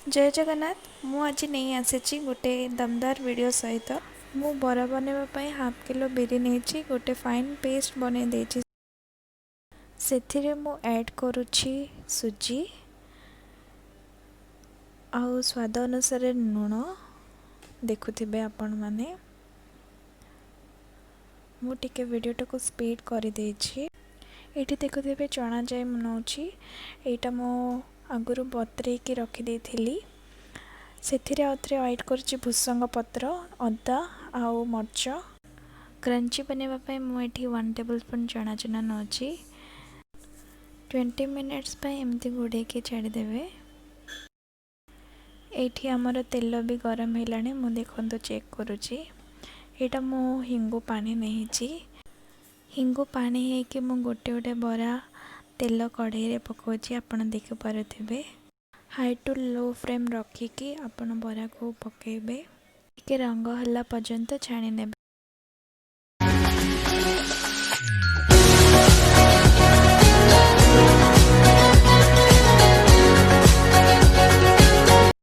जय जगन्नाथ। मु आज नहीं आसी गोटे दमदार वीडियो सहित मु बरा बनवाई हाफ किलो बिरी नहीं गोटे फाइन पेस्ट बन देछि। सेथिरे मु ऐड करुछि सुजी आउ स्वाद अनुसार लुण। देखुथिबे आपण माने मु टिके वीडियोटा को स्पीड कर देछि। एठी देखुथिबे चना जाय मनौछि। एटा मो आगुरु बतरे की रखी देथिली। सेथिरे आउथरे ऐड करछि भुसंग पत्र, अदा आउ मर्च। क्रंची बनेबा पय मु एठी 1 टेबलस्पून चना चना नौछि। 20 मिनिट्स पय एमती गुडे के छाडी देबे। एठी हमर तेल भी गरम हेलाने मु देखंतो चेक करूछि। एटा मु हिंगु पानी नेहिछि। हिंगु पानी है कि मु गोटे गोटे बरा तेल कढ़ाई रे पकोछि। आपण देख पारुथिबे हाई टू लो फ्लेम रखिकी आपण बरा को पकेबे। के रंग हला पर्यंत छाणी नेबे।